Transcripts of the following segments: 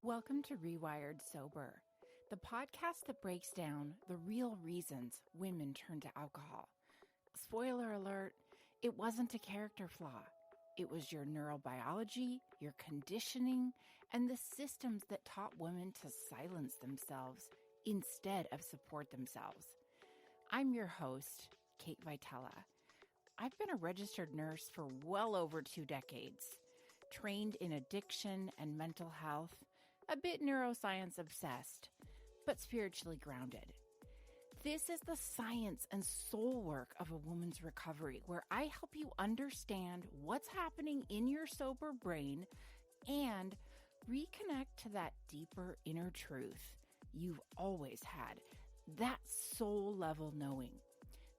Welcome to Rewired Sober, the podcast that breaks down the real reasons women turn to alcohol. Spoiler alert, it wasn't a character flaw. It was your neurobiology, your conditioning, and the systems that taught women to silence themselves instead of support themselves. I'm your host, Kate Vitela. I've been a registered nurse for well over 2 decades, trained in addiction and mental health, a bit neuroscience obsessed, but spiritually grounded. This is the science and soul work of a woman's recovery, where I help you understand what's happening in your sober brain and reconnect to that deeper inner truth you've always had, that soul level knowing,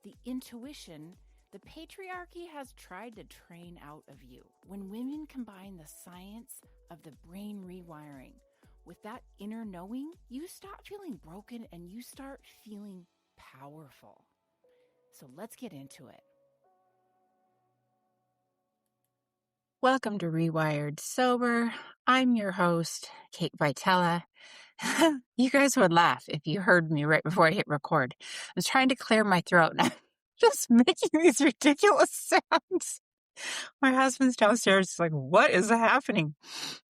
the intuition the patriarchy has tried to train out of you. When women combine the science of the brain rewiring with that inner knowing, you stop feeling broken and you start feeling powerful. So let's get into it. Welcome to Rewired Sober. I'm your host, Kate Vitela. You guys would laugh if you heard me right before I hit record. I was trying to clear my throat and I'm just making these ridiculous sounds. My husband's downstairs. He's like, what is happening?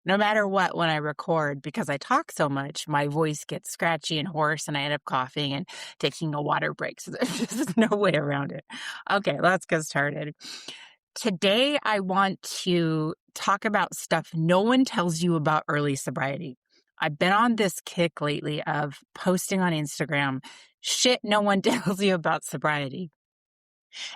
No matter what, when I record, because I talk so much, my voice gets scratchy and hoarse and I end up coughing and taking a water break. So there's just no way around it. Okay, let's get started. Today, I want to talk about stuff no one tells you about early sobriety. I've been on this kick lately of posting on Instagram, shit no one tells you about sobriety.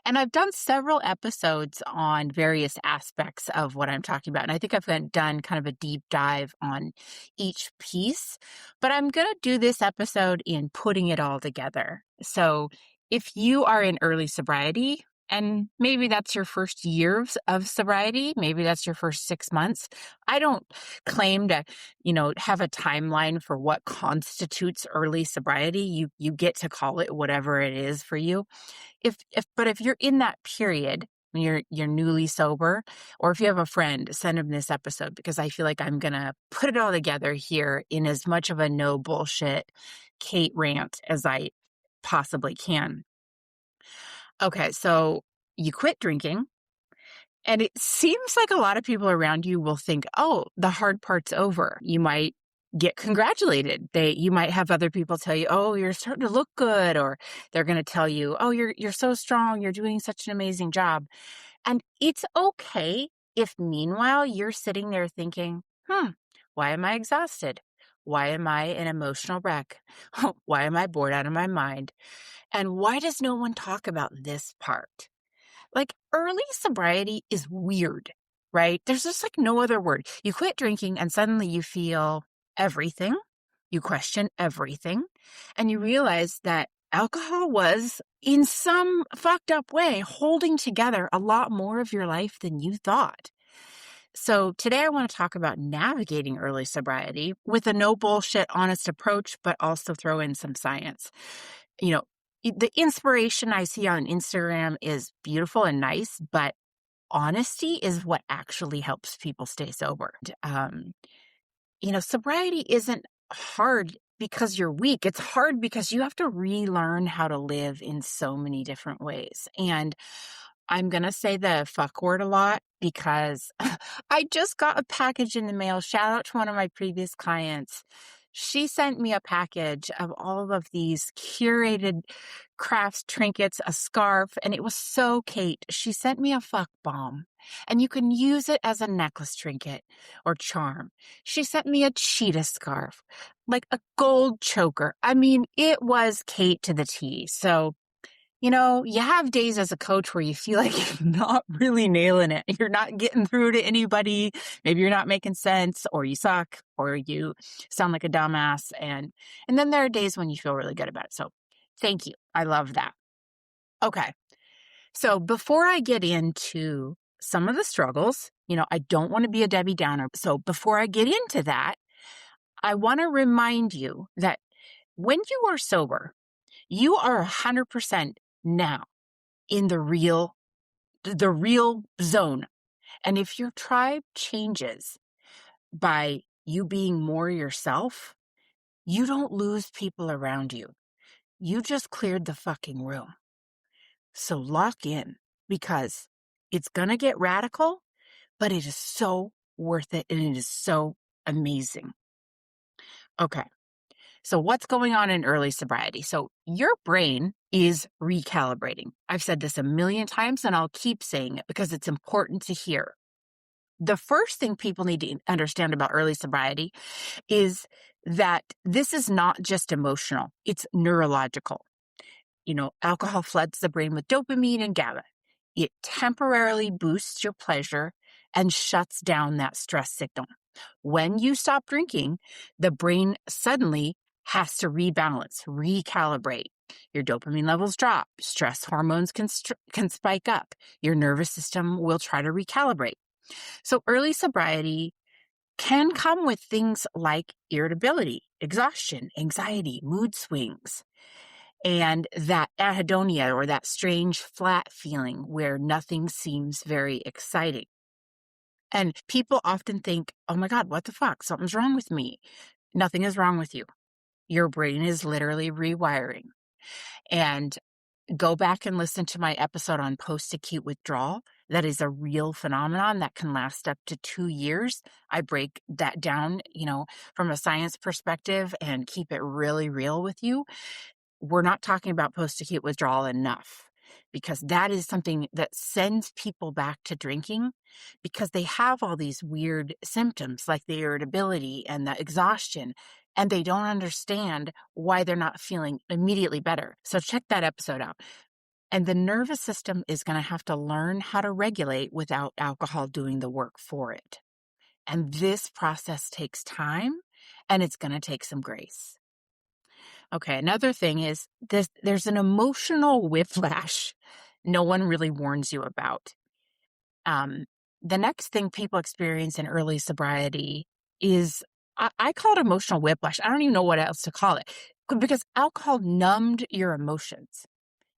And I've done several episodes on various aspects of what I'm talking about. And I think I've done kind of a deep dive on each piece. But I'm going to do this episode in putting it all together. So if you are in early sobriety, and maybe that's your first year of sobriety, maybe that's your first 6 months. I don't claim to, have a timeline for what constitutes early sobriety. You get to call it whatever it is for you. But if you're in that period, when you're newly sober, or if you have a friend, send them this episode, because I feel like I'm gonna put it all together here in as much of a no bullshit Kate rant as I possibly can. Okay, so you quit drinking, and it seems like a lot of people around you will think, oh, the hard part's over. You might get congratulated. You might have other people tell you, oh, you're starting to look good, or they're going to tell you, oh, you're so strong, you're doing such an amazing job. And it's okay if meanwhile you're sitting there thinking, why am I exhausted? Why am I an emotional wreck? Why am I bored out of my mind? And why does no one talk about this part? Like, early sobriety is weird, right? There's just like no other word. You quit drinking and suddenly you feel everything. You question everything. And you realize that alcohol was, in some fucked up way, holding together a lot more of your life than you thought. So today I want to talk about navigating early sobriety with a no bullshit, honest approach, but also throw in some science. The inspiration I see on Instagram is beautiful and nice, but honesty is what actually helps people stay sober. Sobriety isn't hard because you're weak. It's hard because you have to relearn how to live in so many different ways. And I'm going to say the fuck word a lot because I just got a package in the mail. Shout out to one of my previous clients. She sent me a package of all of these curated crafts, trinkets, a scarf, and it was so Kate. She sent me a fuck bomb, and you can use it as a necklace trinket or charm. She sent me a cheetah scarf, like a gold choker. I mean, it was Kate to the T. So, you have days as a coach where you feel like you're not really nailing it. You're not getting through to anybody. Maybe you're not making sense, or you suck, or you sound like a dumbass. And then there are days when you feel really good about it. So thank you. I love that. Okay. So before I get into some of the struggles, I don't want to be a Debbie Downer. So before I get into that, I want to remind you that when you are sober, you are 100% now in the real zone. And if your tribe changes by you being more yourself, you don't lose people around you. You just cleared the fucking room. So lock in, because it's going to get radical, but it is so worth it, and it is so amazing. Okay. So what's going on in early sobriety? So your brain is recalibrating. I've said this a million times, and I'll keep saying it because it's important to hear. The first thing people need to understand about early sobriety is that this is not just emotional, it's neurological. Alcohol floods the brain with dopamine and GABA. It temporarily boosts your pleasure and shuts down that stress signal. When you stop drinking, the brain suddenly has to rebalance, recalibrate. Your dopamine levels drop, stress hormones can spike up, your nervous system will try to recalibrate. So early sobriety can come with things like irritability, exhaustion, anxiety, mood swings, and that anhedonia, or that strange flat feeling where nothing seems very exciting. And people often think, oh my God, what the fuck? Something's wrong with me. Nothing is wrong with you. Your brain is literally rewiring. And go back and listen to my episode on post-acute withdrawal. That is a real phenomenon that can last up to 2 years. I break that down, from a science perspective and keep it really real with you. We're not talking about post-acute withdrawal enough, because that is something that sends people back to drinking because they have all these weird symptoms like the irritability and the exhaustion, and they don't understand why they're not feeling immediately better. So check that episode out. And the nervous system is going to have to learn how to regulate without alcohol doing the work for it. And this process takes time, and it's going to take some grace. Okay, another thing is there's an emotional whiplash no one really warns you about. The next thing people experience in early sobriety is, I call it emotional whiplash. I don't even know what else to call it, because alcohol numbed your emotions.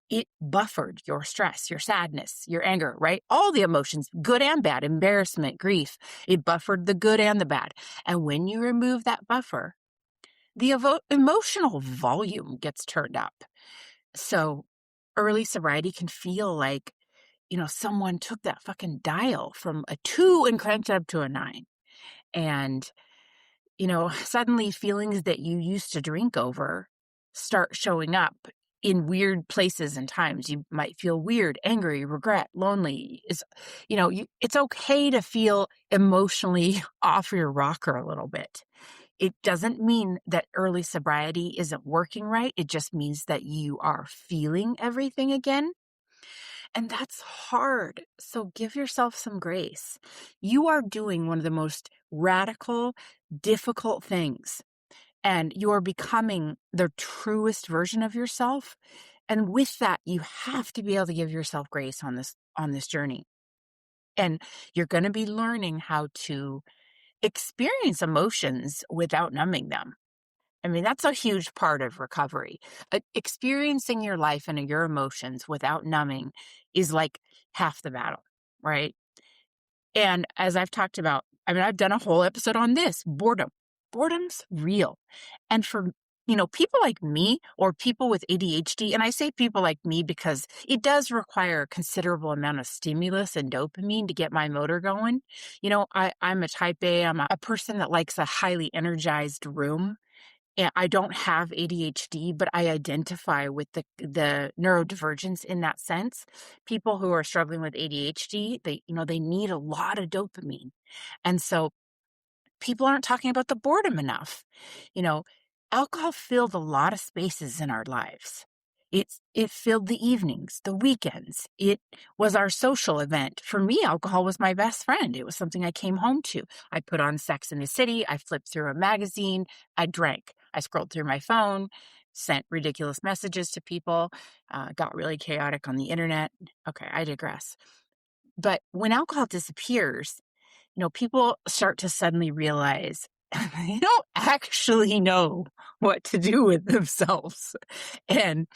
It buffered your stress, your sadness, your anger, right? All the emotions, good and bad, embarrassment, grief. It buffered the good and the bad. And when you remove that buffer, the emotional volume gets turned up. So early sobriety can feel like, someone took that fucking dial from a 2 and cranked it up to a 9. And, suddenly feelings that you used to drink over start showing up in weird places and times. You might feel weird, angry, regret, lonely. It's okay to feel emotionally off your rocker a little bit. It doesn't mean that early sobriety isn't working right. It just means that you are feeling everything again. And that's hard. So give yourself some grace. You are doing one of the most radical, difficult things, and you are becoming the truest version of yourself. And with that, you have to be able to give yourself grace on this journey. And you're going to be learning how to experience emotions without numbing them. I mean, that's a huge part of recovery. Experiencing your life and your emotions without numbing is like half the battle, right? And as I've talked about, I've done a whole episode on this, boredom. Boredom's real. And for, people like me or people with ADHD, and I say people like me because it does require a considerable amount of stimulus and dopamine to get my motor going. I'm a type A. I'm a person that likes a highly energized room. And I don't have ADHD, but I identify with the neurodivergence in that sense. People who are struggling with ADHD, they need a lot of dopamine. And so people aren't talking about the boredom enough. Alcohol filled a lot of spaces in our lives. It filled the evenings, the weekends. It was our social event. For me, alcohol was my best friend. It was something I came home to. I put on Sex and the City. I flipped through a magazine. I drank. I scrolled through my phone, sent ridiculous messages to people, got really chaotic on the internet. Okay, I digress. But when alcohol disappears, people start to suddenly realize they don't actually know what to do with themselves. And,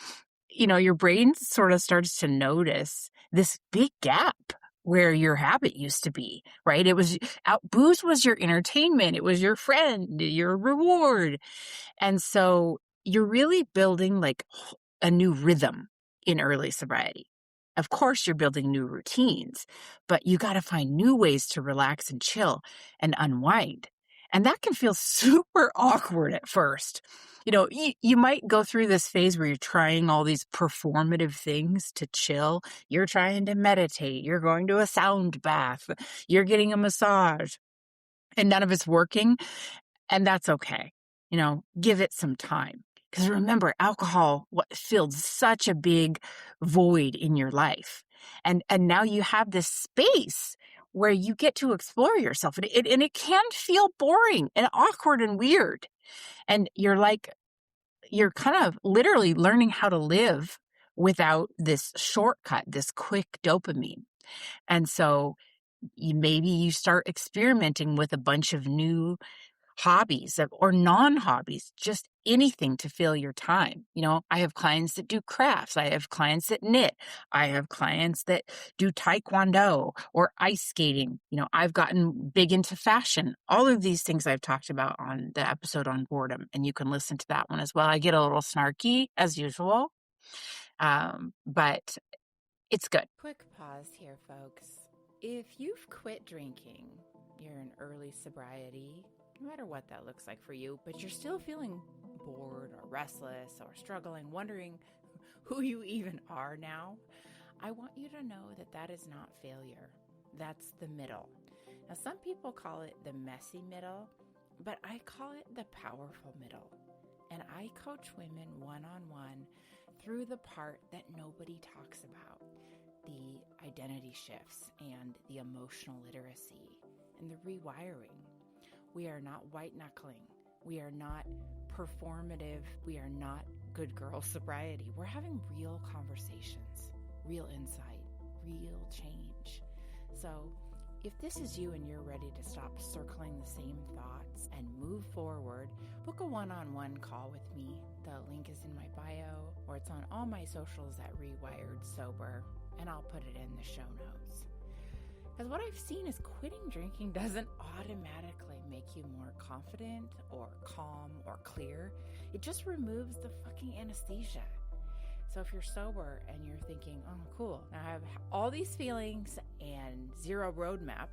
your brain sort of starts to notice this big gap where your habit used to be, right? It was booze was your entertainment. It was your friend, your reward. And so you're really building like a new rhythm in early sobriety. Of course, you're building new routines, but you got to find new ways to relax and chill and unwind. And that can feel super awkward at first. You might go through this phase where you're trying all these performative things to chill. You're trying to meditate. You're going to a sound bath. You're getting a massage, and none of it's working. And that's okay. Give it some time. Because remember, alcohol filled such a big void in your life. And now you have this space where you get to explore yourself. And it can feel boring and awkward and weird. And you're kind of literally learning how to live without this shortcut, this quick dopamine. And so maybe you start experimenting with a bunch of new hobbies or non-hobbies, just anything to fill your time. I have clients that do crafts. I have clients that knit. I have clients that do taekwondo or ice skating. I've gotten big into fashion. All of these things I've talked about on the episode on boredom, and you can listen to that one as well. I get a little snarky as usual, but it's good. Quick pause here, folks. If you've quit drinking, you're in early sobriety, no matter what that looks like for you, but you're still feeling bored or restless or struggling, wondering who you even are now, I want you to know that that is not failure. That's the middle. Now, some people call it the messy middle, but I call it the powerful middle. And I coach women one-on-one through the part that nobody talks about, the identity shifts and the emotional literacy and the rewiring. We are not white knuckling. We are not performative. We are not good girl sobriety. We're having real conversations, real insight, real change. So if this is you and you're ready to stop circling the same thoughts and move forward, book a one-on-one call with me. The link is in my bio, or it's on all my socials at Rewired Sober, and I'll put it in the show notes. Because what I've seen is quitting drinking doesn't automatically make you more confident or calm or clear. It just removes the fucking anesthesia. So if you're sober and you're thinking, oh, cool, now I have all these feelings and zero roadmap,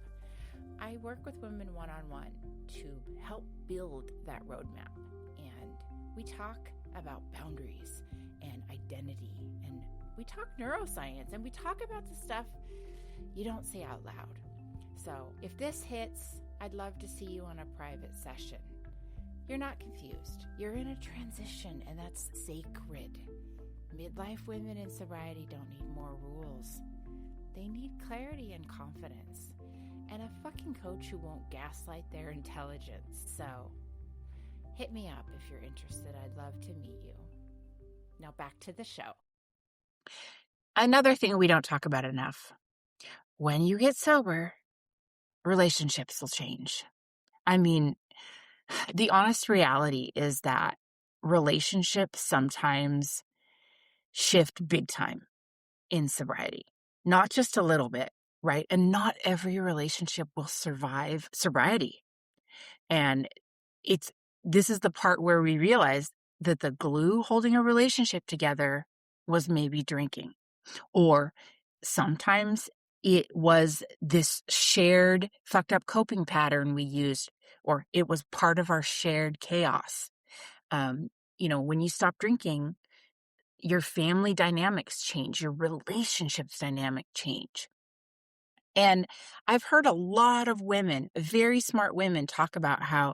I work with women one-on-one to help build that roadmap. And we talk about boundaries and identity, and we talk neuroscience, and we talk about the stuff you don't say out loud. So if this hits, I'd love to see you on a private session. You're not confused. You're in a transition, and that's sacred. Midlife women in sobriety don't need more rules. They need clarity and confidence, and a fucking coach who won't gaslight their intelligence. So hit me up if you're interested. I'd love to meet you. Now back to the show. Another thing we don't talk about enough. When you get sober, relationships will change. I mean, the honest reality is that relationships sometimes shift big time in sobriety, not just a little bit, right? And not every relationship will survive sobriety. And this is the part where we realize that the glue holding a relationship together was maybe drinking, or sometimes it was this shared fucked up coping pattern we used, or it was part of our shared chaos. When you stop drinking, your family dynamics change, your relationships dynamic change. And I've heard a lot of women, very smart women, talk about how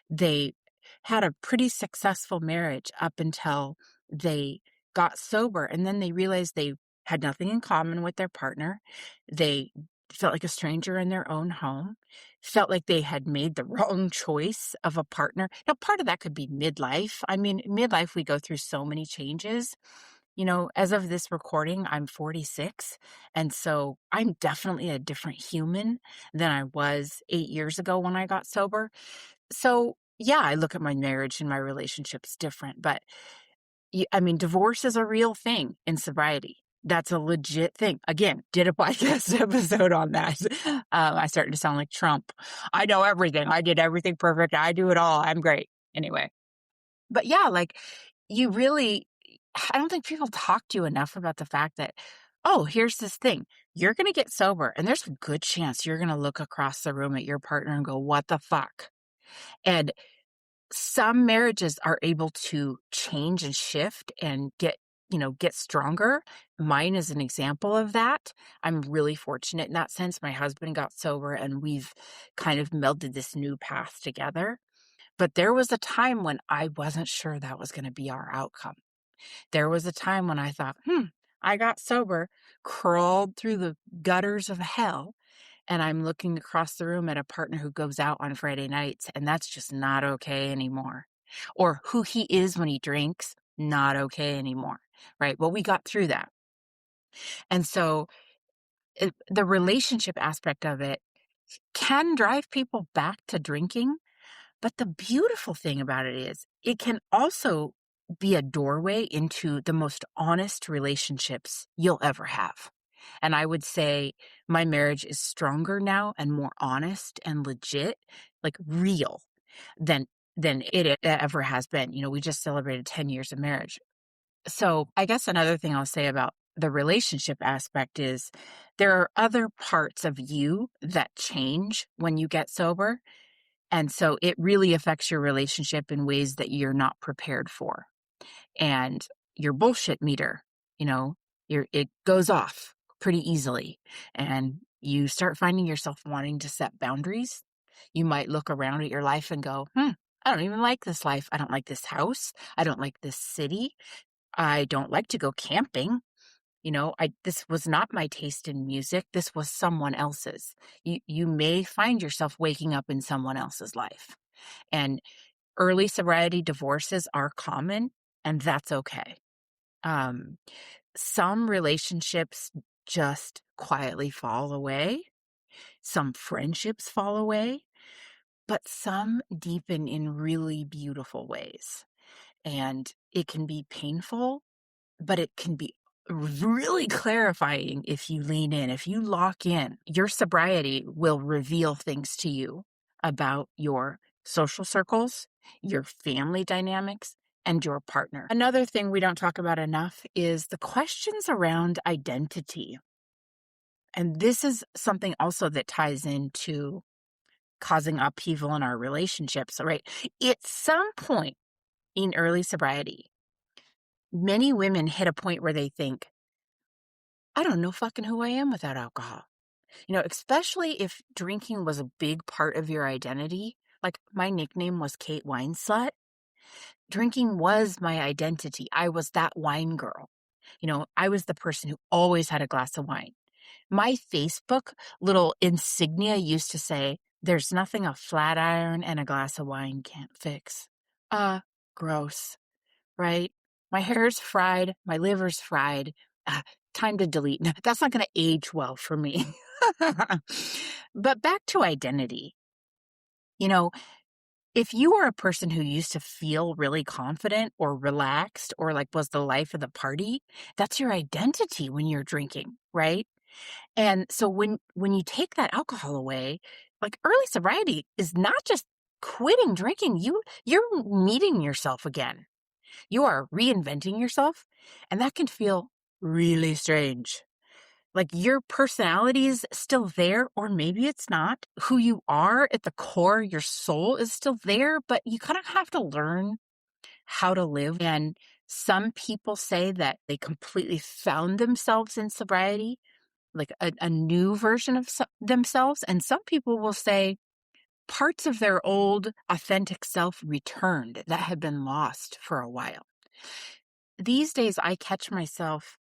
they had a pretty successful marriage up until they got sober, and then they realized they had nothing in common with their partner. They felt like a stranger in their own home, felt like they had made the wrong choice of a partner. Now, part of that could be midlife. I mean, midlife, we go through so many changes. As of this recording, I'm 46. And so I'm definitely a different human than I was 8 years ago when I got sober. So yeah, I look at my marriage and my relationships different, but divorce is a real thing in sobriety. That's a legit thing. Again, did a podcast episode on that. I started to sound like Trump. I know everything. I did everything perfect. I do it all. I'm great. Anyway. But yeah, like you really, I don't think people talk to you enough about the fact that, oh, here's this thing. You're going to get sober, and there's a good chance you're going to look across the room at your partner and go, what the fuck? And some marriages are able to change and shift and get stronger. Mine is an example of that. I'm really fortunate in that sense. My husband got sober and we've kind of melded this new path together. But there was a time when I wasn't sure that was going to be our outcome. There was a time when I thought, I got sober, crawled through the gutters of hell, and I'm looking across the room at a partner who goes out on Friday nights, and that's just not okay anymore. Or who he is when he drinks, not okay anymore, right? Well, we got through that. And so the relationship aspect of it can drive people back to drinking. But the beautiful thing about it is it can also be a doorway into the most honest relationships you'll ever have. And I would say my marriage is stronger now and more honest and legit, like real than it ever has been. We just celebrated 10 years of marriage. So I guess another thing I'll say about the relationship aspect is there are other parts of you that change when you get sober. And so it really affects your relationship in ways that you're not prepared for. And your bullshit meter, it goes off pretty easily. And you start finding yourself wanting to set boundaries. You might look around at your life and go, I don't even like this life. I don't like this house. I don't like this city. I don't like to go camping. This was not my taste in music. This was someone else's. You may find yourself waking up in someone else's life. And early sobriety divorces are common, and that's okay. Some relationships just quietly fall away. Some friendships fall away, but some deepen in really beautiful ways. And it can be painful, but it can be really clarifying if you lean in, if you lock in. Your sobriety will reveal things to you about your social circles, your family dynamics, and your partner. Another thing we don't talk about enough is the questions around identity. And this is something also that ties into causing upheaval in our relationships, right? At some point in early sobriety, many women hit a point where they think, I don't know fucking who I am without alcohol. Especially if drinking was a big part of your identity. Like my nickname was Kate Wine Slut. Drinking was my identity. I was that wine girl. I was the person who always had a glass of wine. My Facebook little insignia used to say, there's nothing a flat iron and a glass of wine can't fix. Gross, right? My hair's fried. My liver's fried. Time to delete. No, that's not going to age well for me. But back to identity. If you were a person who used to feel really confident or relaxed or like was the life of the party, that's your identity when you're drinking, right? And so when you take that alcohol away, like early sobriety is not just quitting drinking. You're meeting yourself again. You are reinventing yourself, and that can feel really strange. Like your personality is still there, or maybe it's not. Who you are at the core, your soul is still there, but you kind of have to learn how to live. And some people say that they completely found themselves in sobriety, like a new version of themselves. And some people will say parts of their old authentic self returned that had been lost for a while. These days, I catch myself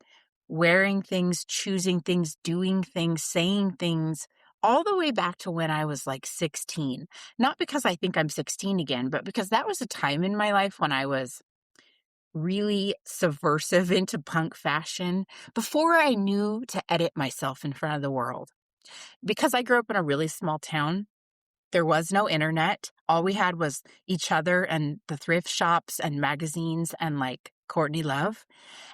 wearing things, choosing things, doing things, saying things all the way back to when I was like 16. Not because I think I'm 16 again, but because that was a time in my life when I was really subversive into punk fashion before I knew to edit myself in front of the world. Because I grew up in a really small town, There was no internet. All we had was each other and the thrift shops and magazines and like Courtney Love.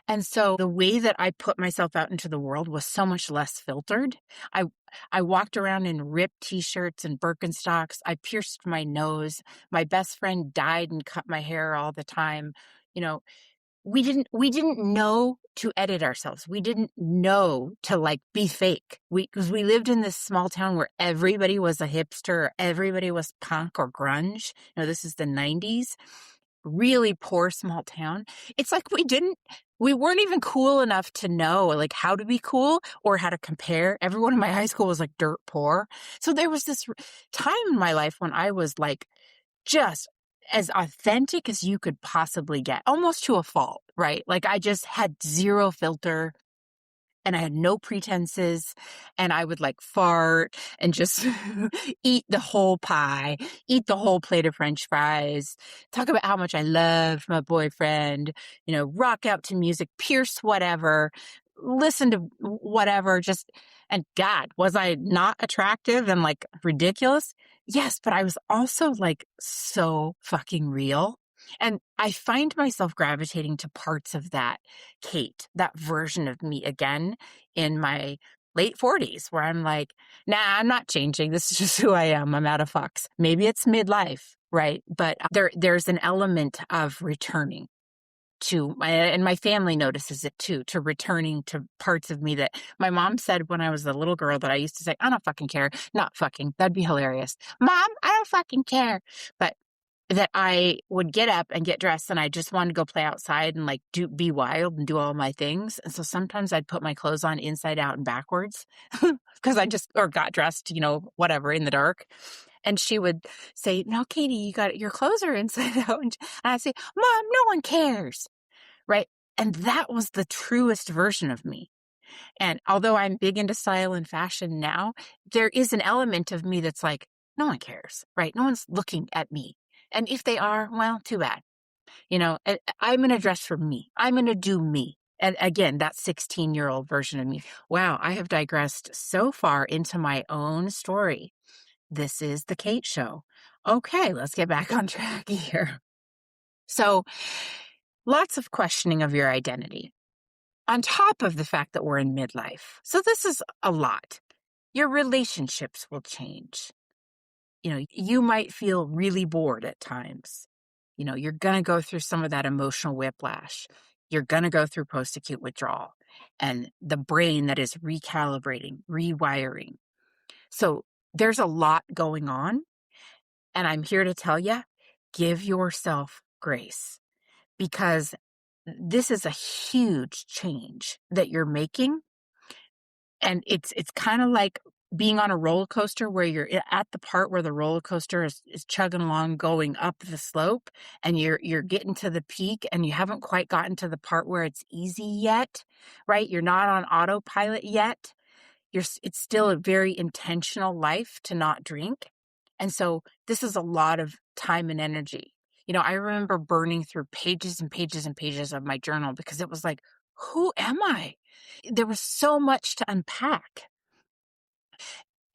And so the way that I put myself out into the world was so much less filtered. I I walked around in ripped t-shirts and Birkenstocks. I pierced my nose. My best friend dyed and cut my hair all the time. You know, we didn't know to edit ourselves. We didn't know to like be fake. Because we lived in this small town where everybody was a hipster, or everybody was punk or grunge. This is the 90s. Really poor small town. It's like we weren't even cool enough to know like how to be cool or how to compare. Everyone in my high school was like dirt poor. So there was this time in my life when I was like just as authentic as you could possibly get, almost to a fault, right? Like I just had zero filter and I had no pretenses, and I would like fart and just eat the whole pie, eat the whole plate of French fries, talk about how much I loved my boyfriend, rock out to music, pierce whatever, listen to whatever, and God, was I not attractive and like ridiculous? Yes, but I was also like so fucking real. And I find myself gravitating to parts of that Kate, that version of me again in my late 40s, where I'm like, nah, I'm not changing. This is just who I am. I'm out of fucks. Maybe it's midlife, right? But there's an element of returning and my family notices it too, to returning to parts of me that my mom said when I was a little girl that I used to say, I don't fucking care. Not fucking. That'd be hilarious. Mom, I don't fucking care. But that I would get up and get dressed and I just wanted to go play outside and like be wild and do all my things. And so sometimes I'd put my clothes on inside out and backwards because or got dressed, whatever, in the dark. And she would say, no, Katie, your clothes are inside out. And I'd say, Mom, no one cares. Right. And that was the truest version of me. And although I'm big into style and fashion now, there is an element of me that's like, no one cares, right? No one's looking at me. And if they are, well, too bad. I'm going to dress for me. I'm going to do me. And again, that 16-year-old version of me. Wow, I have digressed so far into my own story. This is the Kate Show. Okay, let's get back on track here. So, lots of questioning of your identity on top of the fact that we're in midlife. So this is a lot. Your relationships will change. You might feel really bored at times. You're going to go through some of that emotional whiplash. You're going to go through post-acute withdrawal and the brain that is recalibrating, rewiring. So there's a lot going on. And I'm here to tell you, give yourself grace, because this is a huge change that you're making. And it's kind of like being on a roller coaster where you're at the part where the roller coaster is chugging along, going up the slope, and you're getting to the peak and you haven't quite gotten to the part where it's easy yet, right? You're not on autopilot yet. It's still a very intentional life to not drink. And so this is a lot of time and energy. I remember burning through pages and pages and pages of my journal because it was like, who am I? There was so much to unpack.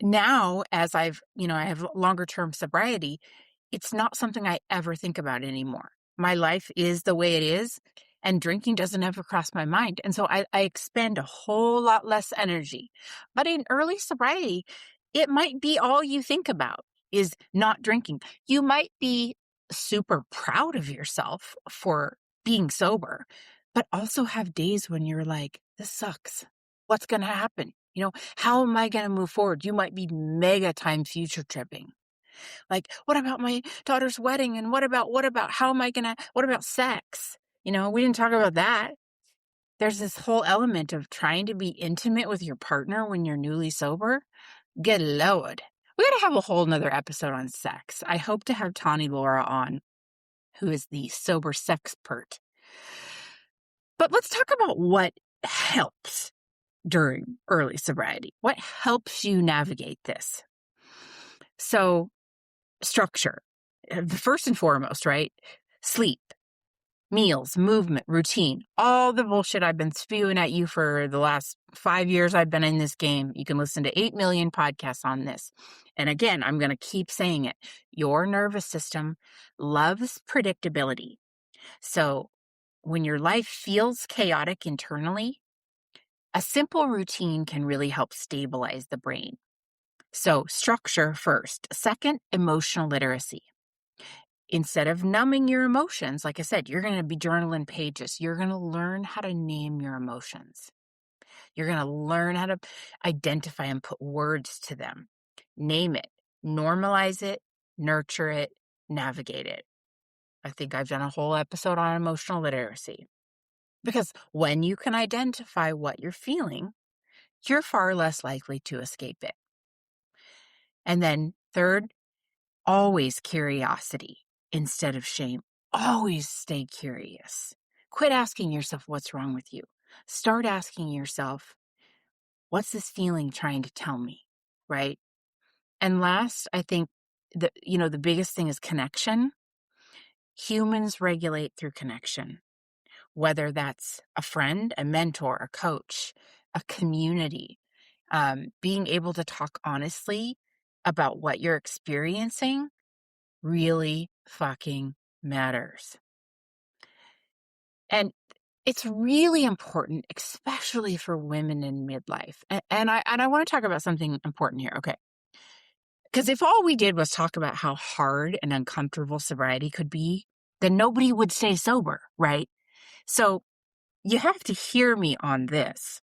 Now, as I have longer term sobriety, it's not something I ever think about anymore. My life is the way it is, and drinking doesn't ever cross my mind. And so I expend a whole lot less energy. But in early sobriety, it might be all you think about is not drinking. You might be super proud of yourself for being sober, but also have days when you're like, this sucks. What's going to happen? How am I going to move forward? You might be mega time future tripping. Like, what about my daughter's wedding? And what about, what about sex? We didn't talk about that. There's this whole element of trying to be intimate with your partner when you're newly sober. Good Lord. We got to have a whole nother episode on sex. I hope to have Tawny Laura on, who is the sober sexpert. But let's talk about what helps during early sobriety. What helps you navigate this? So, structure. First and foremost, right? Sleep. Meals, movement, routine, all the bullshit I've been spewing at you for the last 5 years I've been in this game. You can listen to 8 million podcasts on this. And again, I'm going to keep saying it. Your nervous system loves predictability. So when your life feels chaotic internally, a simple routine can really help stabilize the brain. So structure first. Second, emotional literacy. Instead of numbing your emotions, like I said, you're going to be journaling pages. You're going to learn how to name your emotions. You're going to learn how to identify and put words to them. Name it, normalize it, nurture it, navigate it. I think I've done a whole episode on emotional literacy. Because when you can identify what you're feeling, you're far less likely to escape it. And then third, always curiosity instead of shame. Always stay curious. Quit asking yourself what's wrong with you. Start asking yourself, what's this feeling trying to tell me, right? And last, I think the biggest thing is connection. Humans regulate through connection, whether that's a friend, a mentor, a coach, a community. Being able to talk honestly about what you're experiencing really fucking matters. And it's really important, especially for women in midlife. And I want to talk about something important here. Okay. Because if all we did was talk about how hard and uncomfortable sobriety could be, then nobody would stay sober, right? So you have to hear me on this.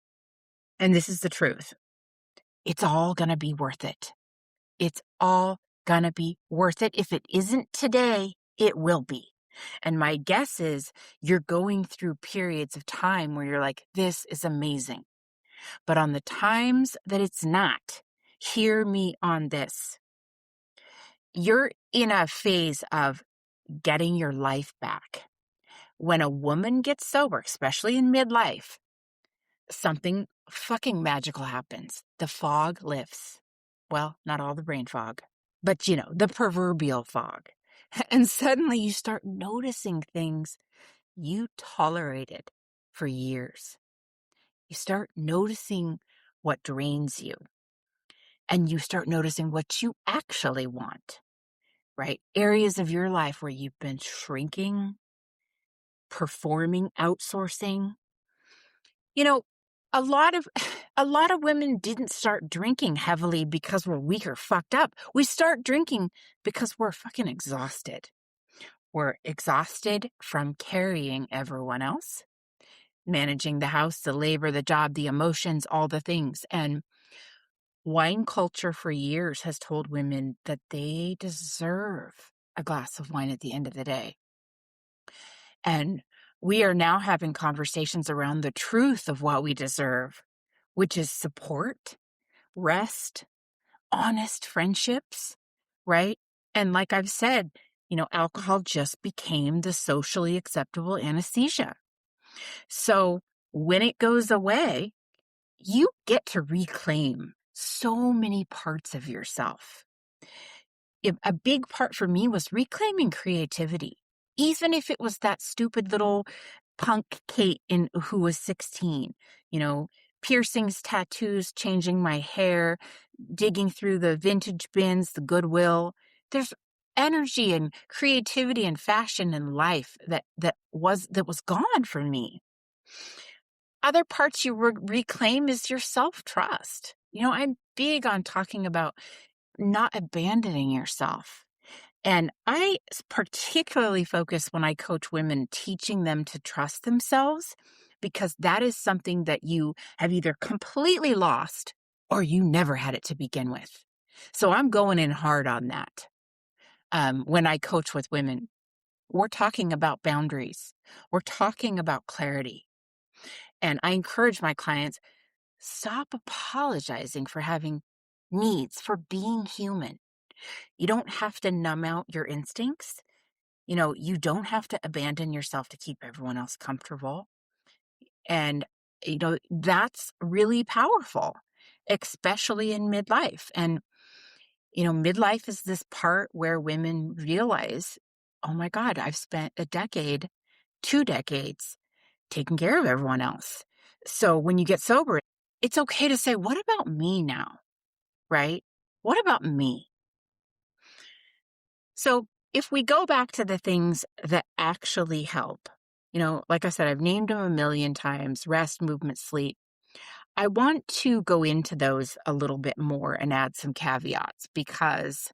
And this is the truth. It's all going to be worth it. It's all going to be worth it. If it isn't today, it will be. And my guess is you're going through periods of time where you're like, this is amazing. But on the times that it's not, hear me on this. You're in a phase of getting your life back. When a woman gets sober, especially in midlife, something fucking magical happens. The fog lifts. Well, not all the brain fog, but the proverbial fog. And suddenly you start noticing things you tolerated for years. You start noticing what drains you, and you start noticing what you actually want, right? Areas of your life where you've been shrinking, performing, outsourcing. A lot of women didn't start drinking heavily because we're weak or fucked up. We start drinking because we're fucking exhausted. We're exhausted from carrying everyone else, managing the house, the labor, the job, the emotions, all the things. And wine culture for years has told women that they deserve a glass of wine at the end of the day. And we are now having conversations around the truth of what we deserve, which is support, rest, honest friendships, right? And like I've said, alcohol just became the socially acceptable anesthesia. So when it goes away, you get to reclaim so many parts of yourself. A big part for me was reclaiming creativity. Even if it was that stupid little punk Kate who was 16, piercings, tattoos, changing my hair, digging through the vintage bins, the Goodwill. There's energy and creativity and fashion and life that was gone from me. Other parts you reclaim is your self-trust. I'm big on talking about not abandoning yourself. And I particularly focus when I coach women, teaching them to trust themselves, because that is something that you have either completely lost or you never had it to begin with. So I'm going in hard on that. When I coach with women, we're talking about boundaries. We're talking about clarity. And I encourage my clients, stop apologizing for having needs, for being human. You don't have to numb out your instincts. You don't have to abandon yourself to keep everyone else comfortable. And, that's really powerful, especially in midlife. And, midlife is this part where women realize, oh my God, I've spent a decade 2 decades taking care of everyone else. So when you get sober, it's okay to say, what about me now? Right? What about me? So if we go back to the things that actually help, like I said, I've named them a million times: rest, movement, sleep. I want to go into those a little bit more and add some caveats, because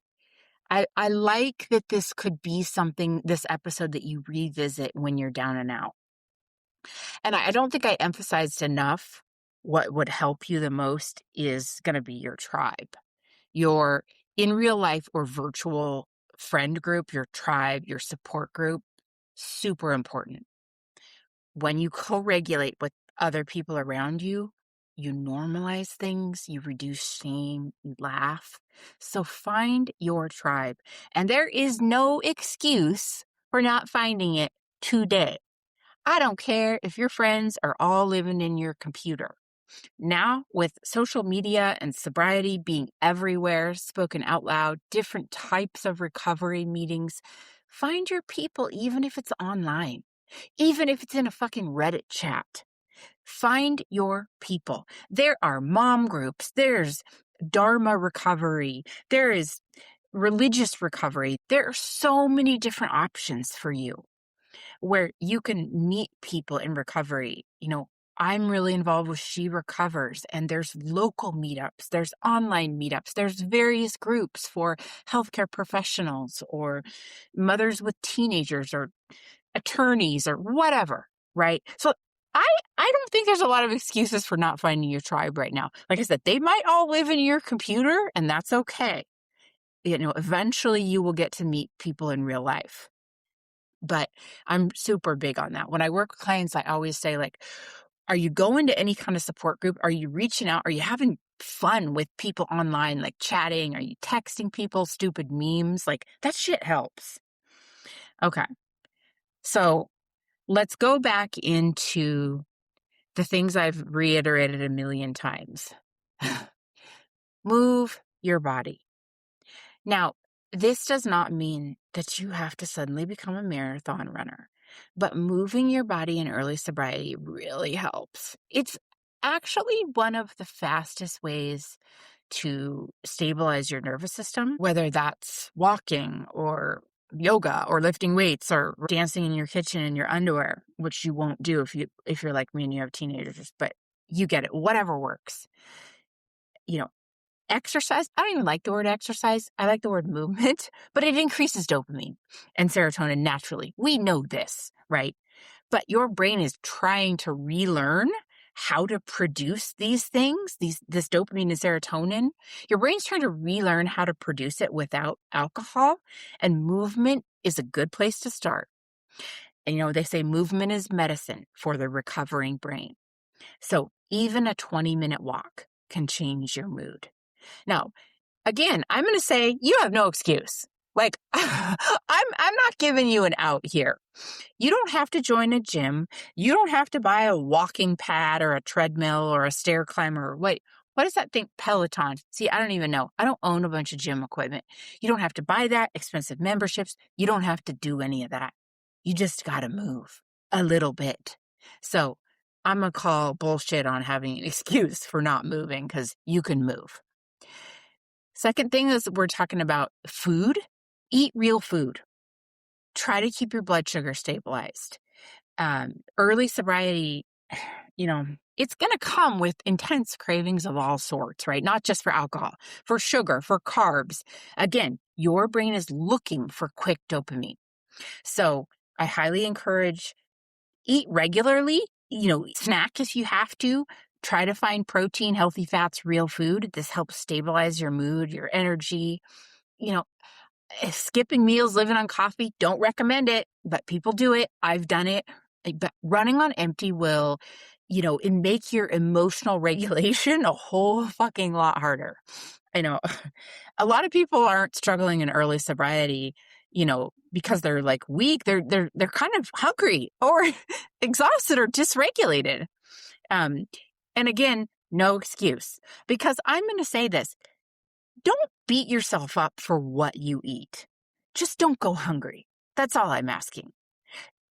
I like that this could be something, this episode, that you revisit when you're down and out. And I don't think I emphasized enough what would help you the most is going to be your tribe, your in real life or virtual friend group, your tribe, your support group. Super important. When you co-regulate with other people around you, you normalize things, you reduce shame, you laugh. So find your tribe. And there is no excuse for not finding it today. I don't care if your friends are all living in your computer. Now, with social media and sobriety being everywhere, spoken out loud, different types of recovery meetings, find your people, even if it's online, even if it's in a fucking Reddit chat. Find your people. There are mom groups, there's Dharma recovery, there is religious recovery. There are so many different options for you where you can meet people in recovery. I'm really involved with She Recovers, and there's local meetups, there's online meetups, there's various groups for healthcare professionals or mothers with teenagers or attorneys or whatever, right? So I don't think there's a lot of excuses for not finding your tribe right now. Like I said, they might all live in your computer, and that's okay. Eventually you will get to meet people in real life. But I'm super big on that. When I work with clients, I always say, like, are you going to any kind of support group? Are you reaching out? Are you having fun with people online, like chatting? Are you texting people stupid memes? Like, that shit helps. Okay. So let's go back into the things I've reiterated a million times. Move your body. Now, this does not mean that you have to suddenly become a marathon runner, but moving your body in early sobriety really helps. It's actually one of the fastest ways to stabilize your nervous system, whether that's walking or yoga or lifting weights or dancing in your kitchen in your underwear, which you won't do if you're like me and you have teenagers, but you get it. Whatever works. Exercise, I don't even like the word exercise. I like the word movement, but it increases dopamine and serotonin naturally. We know this, right? But your brain is trying to relearn how to produce these things, this dopamine and serotonin. Your brain's trying to relearn how to produce it without alcohol, and movement is a good place to start. And they say movement is medicine for the recovering brain. So even a 20-minute walk can change your mood. Now, again, I'm going to say you have no excuse. Like, I'm not giving you an out here. You don't have to join a gym. You don't have to buy a walking pad or a treadmill or a stair climber. Wait, what is that thing? Peloton. See, I don't even know. I don't own a bunch of gym equipment. You don't have to buy that, expensive memberships. You don't have to do any of that. You just got to move a little bit. So I'm going to call bullshit on having an excuse for not moving, because you can move. Second thing is, we're talking about food. Eat real food. Try to keep your blood sugar stabilized. Early sobriety, it's going to come with intense cravings of all sorts, right? Not just for alcohol, for sugar, for carbs. Again, your brain is looking for quick dopamine. So I highly encourage, eat regularly, snack if you have to. Try to find protein, healthy fats, real food. This helps stabilize your mood, your energy. Skipping meals, living on coffee, don't recommend it, but people do it. I've done it. But running on empty will, it make your emotional regulation a whole fucking lot harder. I know a lot of people aren't struggling in early sobriety, because they're like weak. They're kind of hungry or exhausted or dysregulated. And again, no excuse, because I'm going to say this. Don't beat yourself up for what you eat. Just don't go hungry. That's all I'm asking.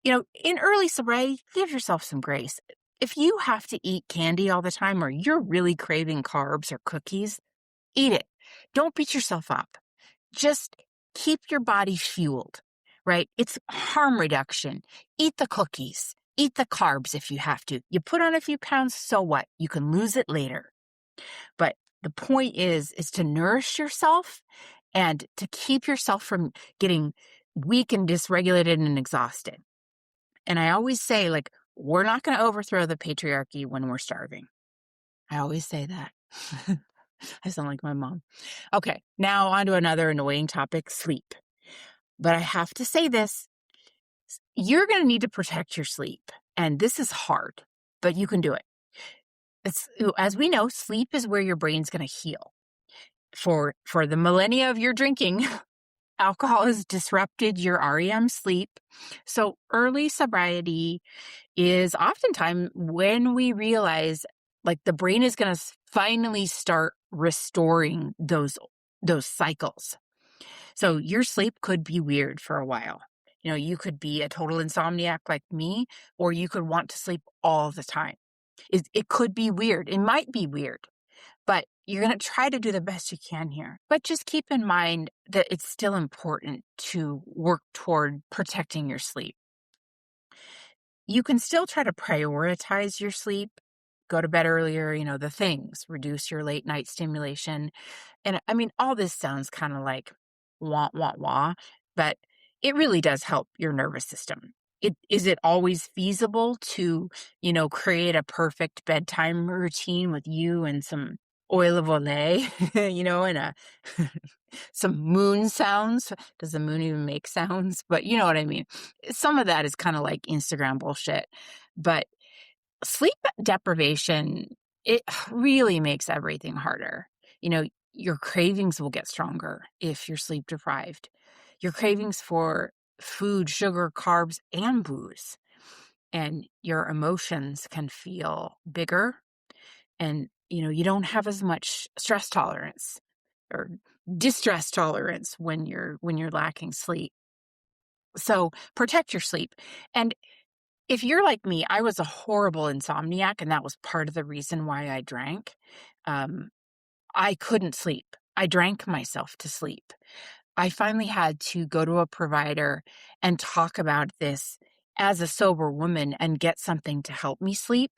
in early sobriety, give yourself some grace. If you have to eat candy all the time or you're really craving carbs or cookies, eat it. Don't beat yourself up. Just keep your body fueled, right? It's harm reduction. Eat the cookies. Eat the carbs if you have to. You put on a few pounds, so what? You can lose it later. But the point is to nourish yourself and to keep yourself from getting weak and dysregulated and exhausted. And I always say, we're not going to overthrow the patriarchy when we're starving. I always say that. I sound like my mom. Okay, now on to another annoying topic, sleep. But I have to say this. You're going to need to protect your sleep. And this is hard, but you can do it. As we know, sleep is where your brain's going to heal. For the millennia of your drinking, alcohol has disrupted your REM sleep. So early sobriety is oftentimes when we realize the brain is going to finally start restoring those cycles. So your sleep could be weird for a while. You could be a total insomniac like me, or you could want to sleep all the time. It could be weird. It might be weird, but you're going to try to do the best you can here. But just keep in mind that it's still important to work toward protecting your sleep. You can still try to prioritize your sleep, go to bed earlier, the things, reduce your late night stimulation. And I mean, all this sounds kind of like wah, wah, wah, but it really does help your nervous system. Is it always feasible to, create a perfect bedtime routine with you and some oil of Olay, and some moon sounds? Does the moon even make sounds? But you know what I mean? Some of that is kind of like Instagram bullshit. But sleep deprivation, it really makes everything harder. Your cravings will get stronger if you're sleep deprived. Your cravings for food, sugar, carbs, and booze. And your emotions can feel bigger. And, you don't have as much stress tolerance or distress tolerance when you're lacking sleep. So protect your sleep. And if you're like me, I was a horrible insomniac, and that was part of the reason why I drank. I couldn't sleep. I drank myself to sleep. I finally had to go to a provider and talk about this as a sober woman and get something to help me sleep.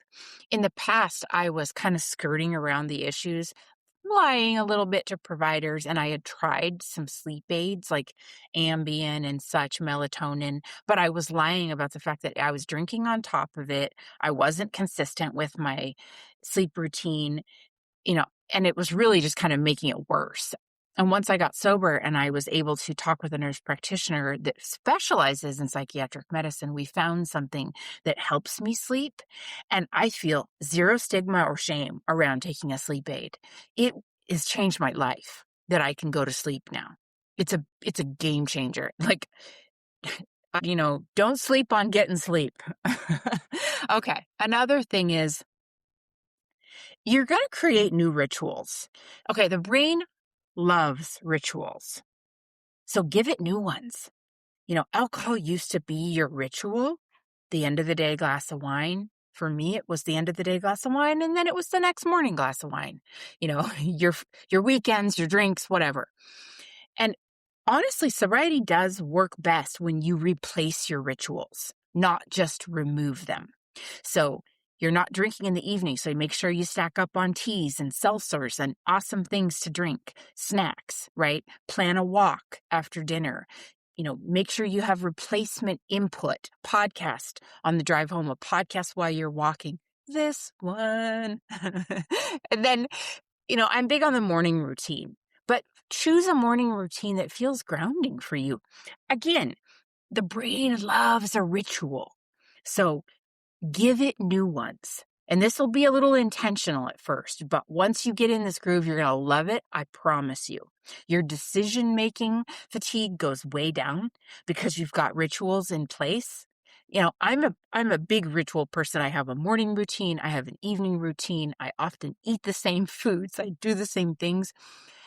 In the past, I was kind of skirting around the issues, lying a little bit to providers, and I had tried some sleep aids like Ambien and such, melatonin, but I was lying about the fact that I was drinking on top of it. I wasn't consistent with my sleep routine, and it was really just kind of making it worse. And once I got sober and I was able to talk with a nurse practitioner that specializes in psychiatric medicine, we found something that helps me sleep. And I feel zero stigma or shame around taking a sleep aid. It has changed my life that I can go to sleep now. It's a game changer. Don't sleep on getting sleep. Okay. Another thing is you're going to create new rituals. Okay. The brain loves rituals. So give it new ones. Alcohol used to be your ritual, the end of the day glass of wine. For me, it was the end of the day glass of wine, and then it was the next morning glass of wine. Your weekends, your drinks, whatever. And honestly, sobriety does work best when you replace your rituals, not just remove them. So you're not drinking in the evening, so you make sure you stack up on teas and seltzers and awesome things to drink, snacks, right? Plan a walk after dinner. Make sure you have replacement input, podcast on the drive home, a podcast while you're walking. This one. And then, I'm big on the morning routine, but choose a morning routine that feels grounding for you. Again, the brain loves a ritual. So give it new ones. And this will be a little intentional at first, but once you get in this groove, you're going to love it. I promise you. Your decision-making fatigue goes way down because you've got rituals in place. I'm a big ritual person. I have a morning routine. I have an evening routine. I often eat the same foods. I do the same things.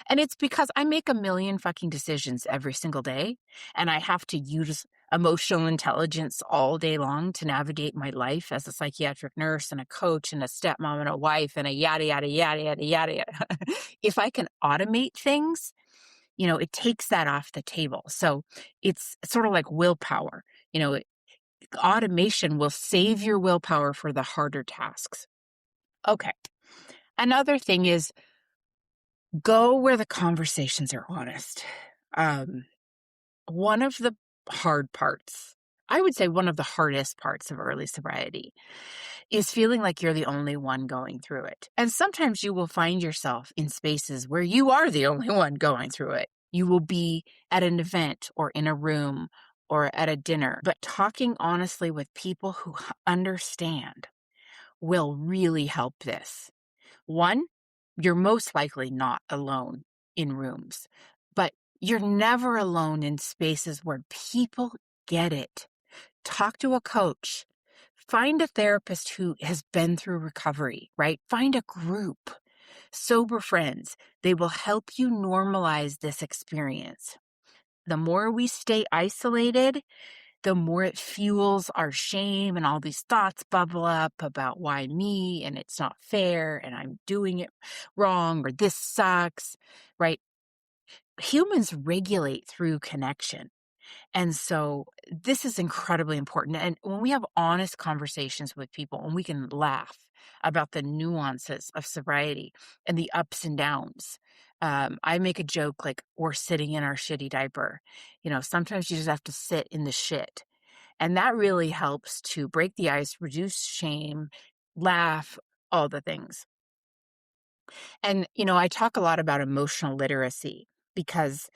And it's because I make a million fucking decisions every single day, and I have to use emotional intelligence all day long to navigate my life as a psychiatric nurse and a coach and a stepmom and a wife and a yada, yada, yada, yada, yada, yada. If I can automate things, it takes that off the table. So it's sort of like willpower. Automation will save your willpower for the harder tasks. Okay. Another thing is go where the conversations are honest. One of the hard parts, I would say one of the hardest parts of early sobriety, is feeling like you're the only one going through it. And sometimes you will find yourself in spaces where you are the only one going through it. You will be at an event or in a room or at a dinner, but talking honestly with people who understand will really help this. One, you're most likely not alone in rooms, but you're never alone in spaces where people get it. Talk to a coach. Find a therapist who has been through recovery, right? Find a group, sober friends. They will help you normalize this experience. The more we stay isolated, the more it fuels our shame and all these thoughts bubble up about why me and it's not fair and I'm doing it wrong or this sucks, right? Humans regulate through connection. And so this is incredibly important. And when we have honest conversations with people and we can laugh about the nuances of sobriety and the ups and downs, I make a joke like we're sitting in our shitty diaper. Sometimes you just have to sit in the shit. And that really helps to break the ice, reduce shame, laugh, all the things. And, I talk a lot about emotional literacy because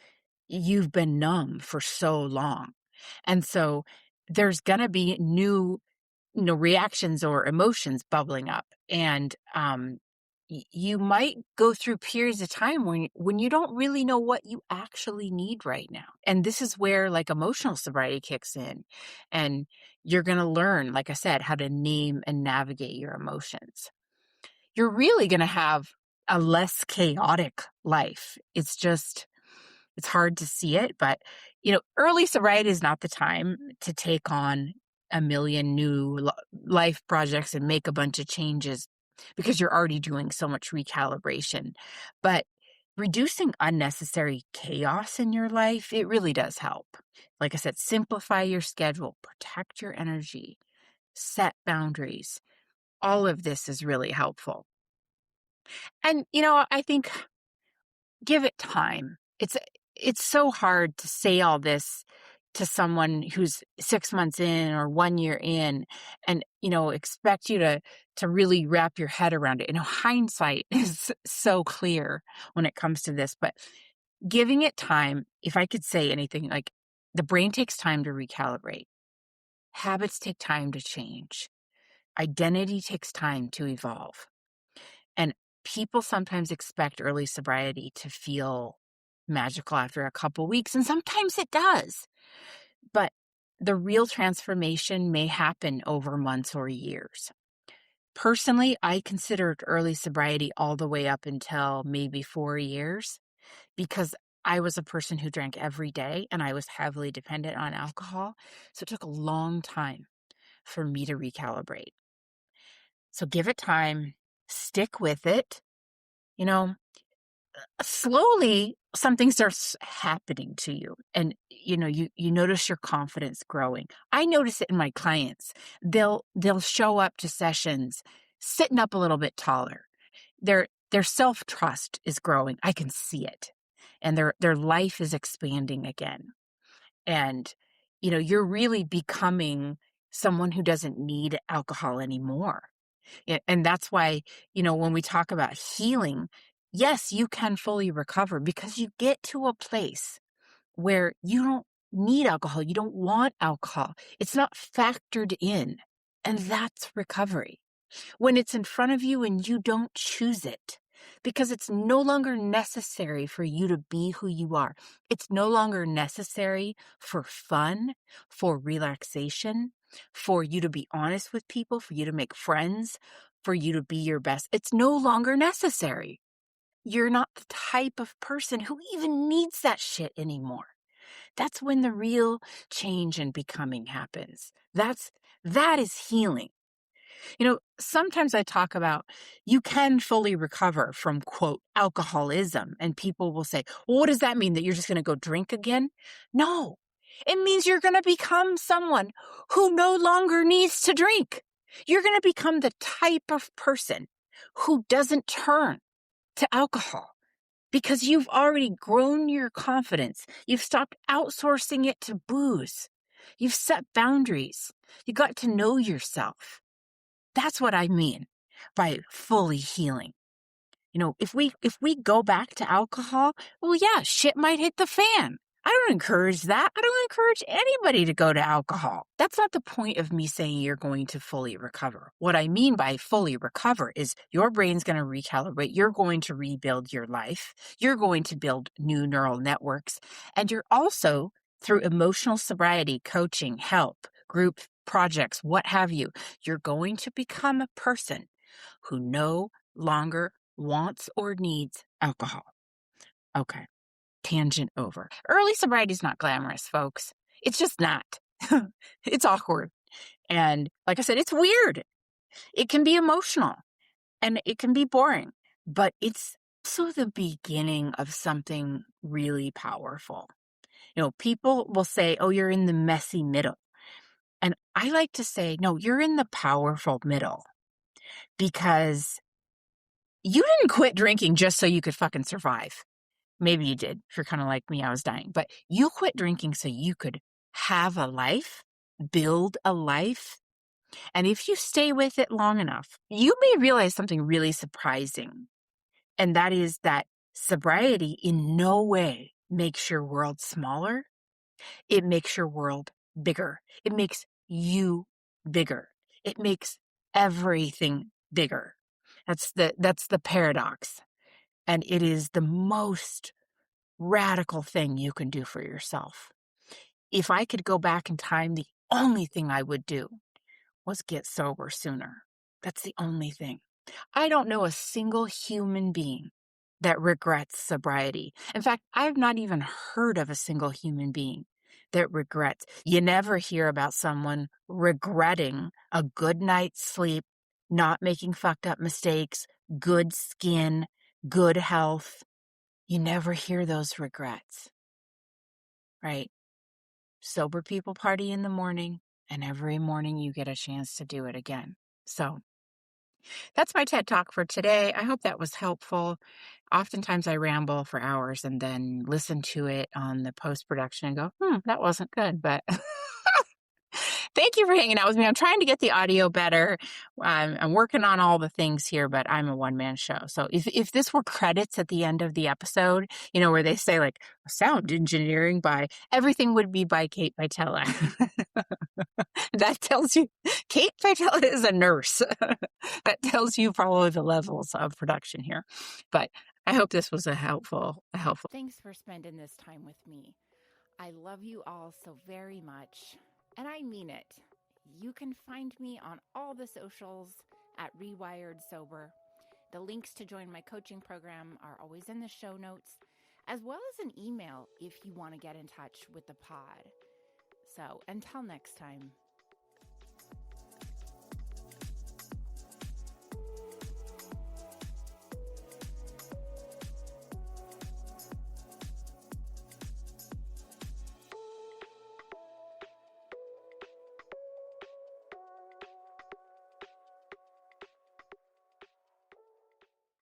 you've been numb for so long. And so there's going to be new, reactions or emotions bubbling up. And you might go through periods of time when you don't really know what you actually need right now. And this is where like emotional sobriety kicks in. And you're going to learn, like I said, how to name and navigate your emotions. You're really going to have a less chaotic life. It's hard to see it, but early sobriety is not the time to take on a million new life projects and make a bunch of changes because you're already doing so much recalibration. But reducing unnecessary chaos in your life, it really does help. Like I said, simplify your schedule, protect your energy, set boundaries. All of this is really helpful. And, I think give it time. It's so hard to say all this to someone who's 6 months in or 1 year in and, expect you to really wrap your head around it. Hindsight is so clear when it comes to this, but giving it time, if I could say anything, like the brain takes time to recalibrate. Habits take time to change. Identity takes time to evolve. And people sometimes expect early sobriety to feel magical after a couple weeks, and sometimes it does. But the real transformation may happen over months or years. Personally, I considered early sobriety all the way up until maybe 4 years because I was a person who drank every day and I was heavily dependent on alcohol. So it took a long time for me to recalibrate. So give it time, stick with it. Slowly something starts happening to you and you notice your confidence growing. I notice it in my clients. They'll show up to sessions sitting up a little bit taller. Their self-trust is growing. I can see it. And their life is expanding again. And you're really becoming someone who doesn't need alcohol anymore. And that's why, when we talk about healing, yes, you can fully recover because you get to a place where you don't need alcohol. You don't want alcohol. It's not factored in. And that's recovery. When it's in front of you and you don't choose it because it's no longer necessary for you to be who you are. It's no longer necessary for fun, for relaxation, for you to be honest with people, for you to make friends, for you to be your best. It's no longer necessary. You're not the type of person who even needs that shit anymore. That's when the real change and becoming happens. That is healing. Sometimes I talk about you can fully recover from, quote, alcoholism. And people will say, well, what does that mean? That you're just going to go drink again? No, it means you're going to become someone who no longer needs to drink. You're going to become the type of person who doesn't turn to alcohol because you've already grown your confidence. You've stopped outsourcing it to booze. You've set boundaries. You got to know yourself. That's what I mean by fully healing. If we go back to alcohol, well, yeah, shit might hit the fan. I don't encourage that. I don't encourage anybody to go to alcohol. That's not the point of me saying you're going to fully recover. What I mean by fully recover is your brain's going to recalibrate. You're going to rebuild your life. You're going to build new neural networks. And you're also, through emotional sobriety, coaching, help, group projects, what have you, you're going to become a person who no longer wants or needs alcohol. Okay, tangent over. Early sobriety is not glamorous, folks. It's just not. It's awkward. And like I said, it's weird. It can be emotional and it can be boring, but it's also the beginning of something really powerful. People will say, oh, you're in the messy middle. And I like to say, no, you're in the powerful middle because you didn't quit drinking just so you could fucking survive. Maybe you did. If you're kind of like me, I was dying. But you quit drinking so you could have a life, build a life. And if you stay with it long enough, you may realize something really surprising. And that is that sobriety in no way makes your world smaller. It makes your world bigger. It makes you bigger. It makes everything bigger. That's the paradox. And it is the most radical thing you can do for yourself. If I could go back in time, the only thing I would do was get sober sooner. That's the only thing. I don't know a single human being that regrets sobriety. In fact, I've not even heard of a single human being that regrets. You never hear about someone regretting a good night's sleep, not making fucked up mistakes, good skin, good health. You never hear those regrets, right? Sober people party in the morning, and every morning you get a chance to do it again. So that's my TED Talk for today. I hope that was helpful. Oftentimes I ramble for hours and then listen to it on the post-production and go, that wasn't good, but thank you for hanging out with me. I'm trying to get the audio better. I'm working on all the things here, but I'm a one-man show. So if this were credits at the end of the episode, where they say like sound engineering by, everything would be by Kate Vitela. That tells you Kate Vitela is a nurse. That tells you probably the levels of production here. But I hope this was a helpful. Thanks for spending this time with me. I love you all so very much, and I mean it. You can find me on all the socials at Rewired Sober. The links to join my coaching program are always in the show notes, as well as an email if you want to get in touch with the pod. So until next time.